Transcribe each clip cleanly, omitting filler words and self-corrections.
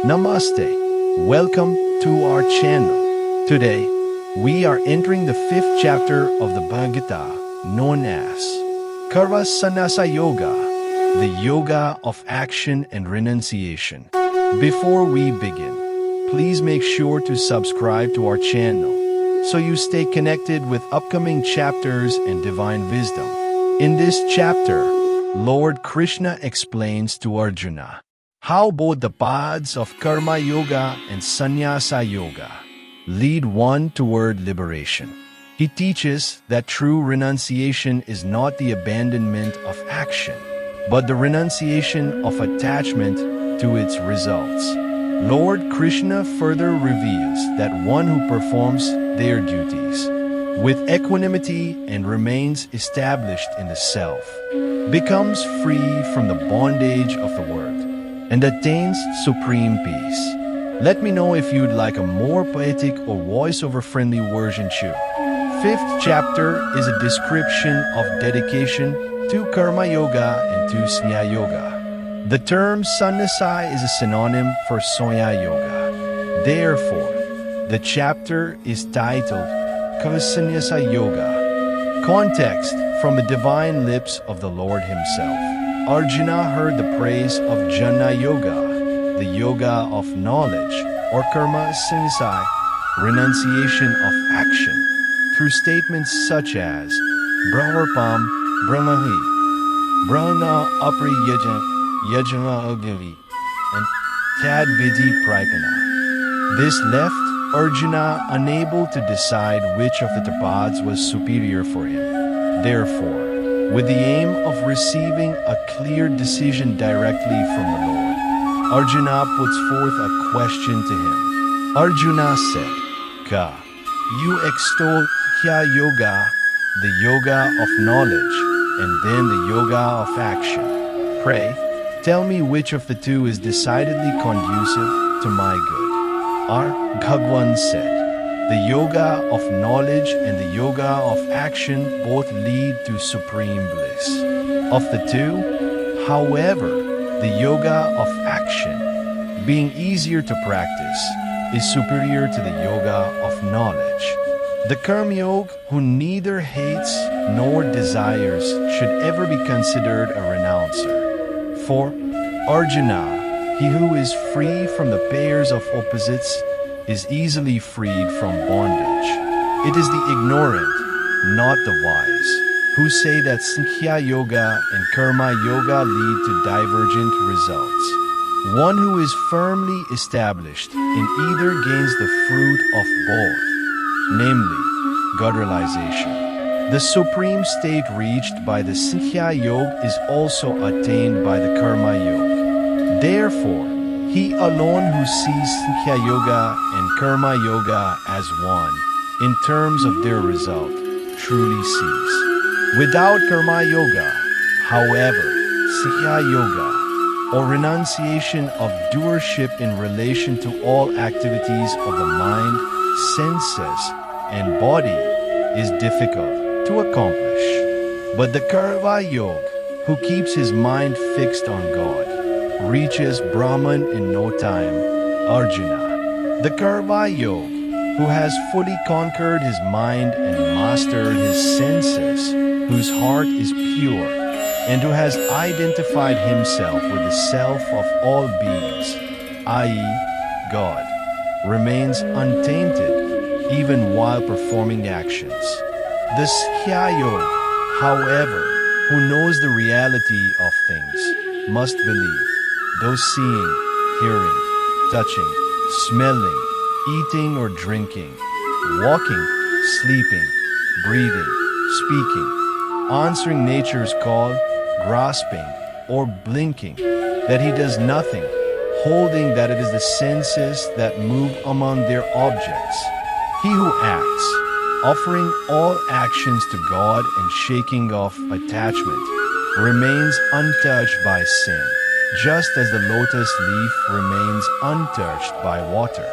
Namaste. Welcome to our channel. Today, we are entering the 5th chapter of the Bhagavad Gita, known as Karma Sannyasa Yoga, the yoga of action and renunciation. Before we begin, please make sure to subscribe to our channel so you stay connected with upcoming chapters and divine wisdom. In this chapter, Lord Krishna explains to Arjuna how both the paths of Karma Yoga and Sannyasa Yoga lead one toward liberation. He teaches that true renunciation is not the abandonment of action, but the renunciation of attachment to its results. Lord Krishna further reveals that one who performs their duties with equanimity and remains established in the self becomes free from the bondage of the world and attains supreme peace. Let me know if you'd like a more poetic or voiceover friendly version too. 5th chapter is a description of dedication to Karma Yoga and to Sannyasa Yoga. The term Sannyasa is a synonym for Sannyasa Yoga. Therefore, the chapter is titled Sannyasa Yoga. Context from the divine lips of the Lord himself. Arjuna heard the praise of Jnana Yoga, the yoga of knowledge, or Karma Sannyasa, renunciation of action, through statements such as Brahmarpam Brahmahi, Brahma Apri Yajana Agni, and Tad Vidhi Pripana. This left Arjuna unable to decide which of the paths was superior for him. Therefore, with the aim of receiving a clear decision directly from the Lord, Arjuna puts forth a question to him. Arjuna said, Ka, you extol Kya Yoga, the yoga of knowledge, and then the yoga of action. Pray, tell me which of the two is decidedly conducive to my good. Bhagwan said, the yoga of knowledge and the yoga of action both lead to supreme bliss. Of the two, however, the yoga of action, being easier to practice, is superior to the yoga of knowledge. The Karma Yogi who neither hates nor desires should ever be considered a renouncer. For Arjuna, he who is free from the pairs of opposites is easily freed from bondage. It is the ignorant, not the wise, who say that Sankhya Yoga and Karma Yoga lead to divergent results. One who is firmly established in either gains the fruit of both, namely, God realization. The supreme state reached by the Sankhya Yoga is also attained by the Karma Yoga. Therefore, he alone who sees Sankhya Yoga and Karma Yoga as one, in terms of their result, truly sees. Without Karma Yoga, however, Sankhya Yoga, or renunciation of doership in relation to all activities of the mind, senses, and body, is difficult to accomplish. But the Karma Yoga, who keeps his mind fixed on God, reaches Brahman in no time. Arjuna, the Karma Yoga, who has fully conquered his mind and mastered his senses, whose heart is pure, and who has identified himself with the self of all beings, i.e., God, remains untainted even while performing actions. The Sankhya Yoga, however, who knows the reality of things, must believe, though seeing, hearing, touching, smelling, eating or drinking, walking, sleeping, breathing, speaking, answering nature's call, grasping, or blinking, that he does nothing, holding that it is the senses that move among their objects. He who acts, offering all actions to God and shaking off attachment, remains untouched by sin, just as the lotus leaf remains untouched by water.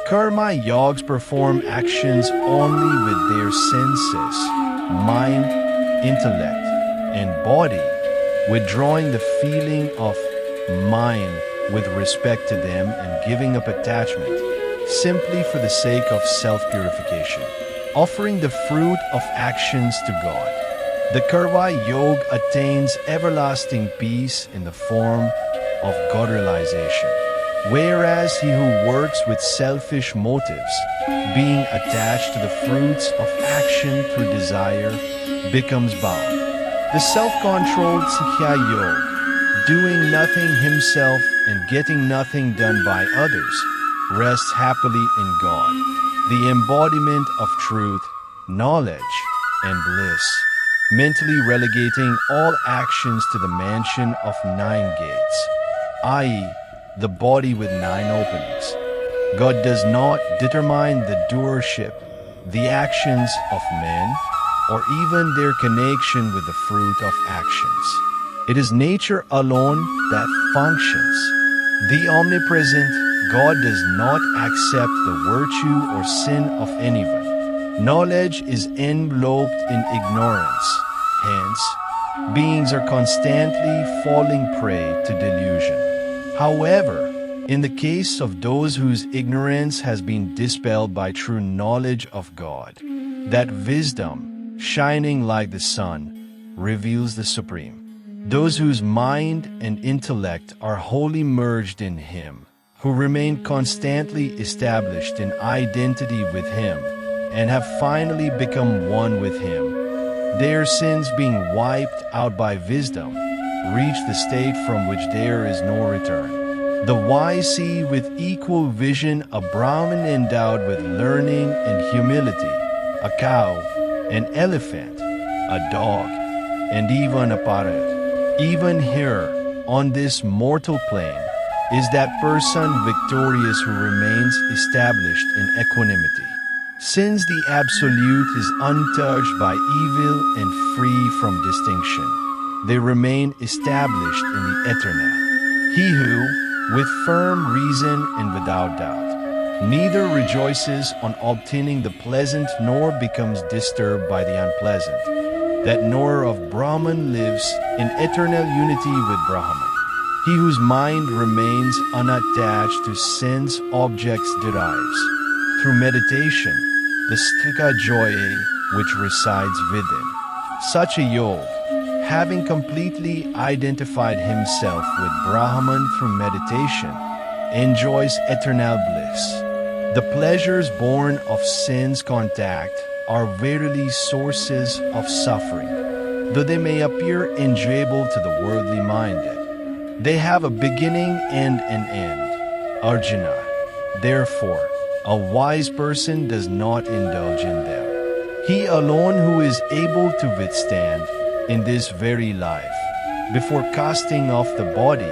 Karma yogs perform actions only with their senses, mind, intellect, and body, withdrawing the feeling of mine with respect to them and giving up attachment, simply for the sake of self-purification, offering the fruit of actions to God. The Karma Yoga attains everlasting peace in the form of God realization, whereas he who works with selfish motives, being attached to the fruits of action through desire, becomes bound. The self-controlled Sankhya Yoga, doing nothing himself and getting nothing done by others, rests happily in God, the embodiment of truth, knowledge, and bliss, mentally relegating all actions to the mansion of 9 gates, i.e., the body with 9 openings. God does not determine the doership, the actions of men, or even their connection with the fruit of actions. It is nature alone that functions. The omnipresent God does not accept the virtue or sin of anyone. Knowledge is enveloped in ignorance. Hence, beings are constantly falling prey to delusion. However, in the case of those whose ignorance has been dispelled by true knowledge of God, that wisdom, shining like the sun, reveals the Supreme. Those whose mind and intellect are wholly merged in Him, who remain constantly established in identity with Him, and have finally become one with Him, their sins being wiped out by wisdom, reach the state from which there is no return. The wise see with equal vision a Brahmin endowed with learning and humility, a cow, an elephant, a dog, and even a parrot. Even here, on this mortal plane, is that person victorious who remains established in equanimity. Since the Absolute is untouched by evil and free from distinction, they remain established in the eternal. He who, with firm reason and without doubt, neither rejoices on obtaining the pleasant nor becomes disturbed by the unpleasant, that knower of Brahman lives in eternal unity with Brahman. He whose mind remains unattached to sense objects derives, through meditation, the sthika joy which resides within. Such a yogi, having completely identified himself with Brahman through meditation, enjoys eternal bliss. The pleasures born of sense contact are verily sources of suffering, though they may appear enjoyable to the worldly minded. They have a beginning and an end. Arjuna, therefore, a wise person does not indulge in them. He alone who is able to withstand, in this very life, before casting off the body,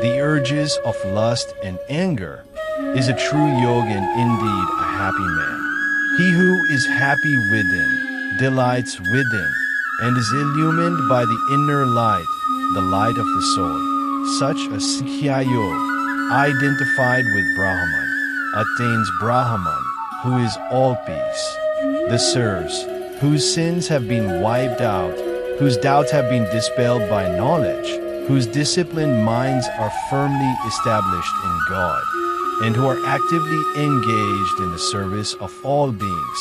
the urges of lust and anger, is a true yogi and indeed a happy man. He who is happy within, delights within, and is illumined by the inner light, the light of the soul. Such a Sankhya Yogi, identified with Brahman, attains Brahman, who is all peace. The sirs, whose sins have been wiped out, whose doubts have been dispelled by knowledge, whose disciplined minds are firmly established in God, and who are actively engaged in the service of all beings,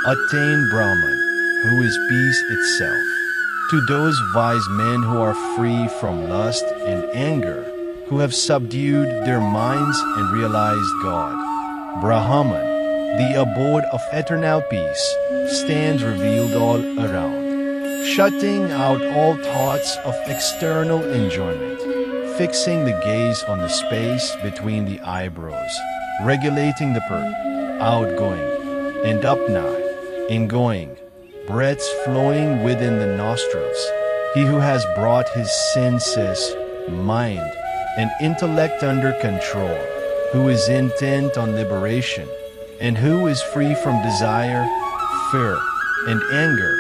attain Brahman, who is peace itself. To those wise men who are free from lust and anger, who have subdued their minds and realized God, Brahman, the abode of eternal peace, stands revealed all around, shutting out all thoughts of external enjoyment, fixing the gaze on the space between the eyebrows, regulating the outgoing and apna, ingoing, breaths flowing within the nostrils. He who has brought his senses, mind, and intellect under control, who is intent on liberation, and who is free from desire, fear, and anger,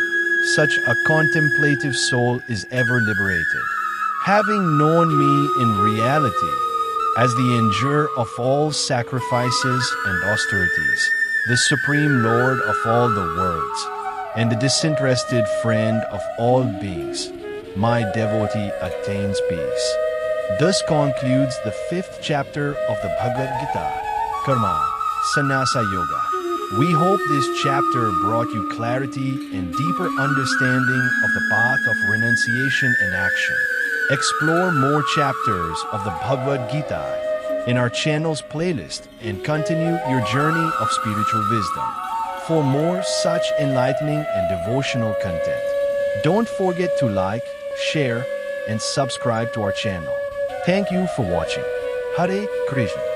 such a contemplative soul is ever liberated. Having known me in reality, as the endurer of all sacrifices and austerities, the supreme Lord of all the worlds, and the disinterested friend of all beings, my devotee attains peace. Thus concludes the 5th chapter of the Bhagavad Gita, Karma, Sannyasa Yoga. We hope this chapter brought you clarity and deeper understanding of the path of renunciation and action. Explore more chapters of the Bhagavad Gita in our channel's playlist and continue your journey of spiritual wisdom. For more such enlightening and devotional content, don't forget to like, share, and subscribe to our channel. Thank you for watching. Hare Krishna.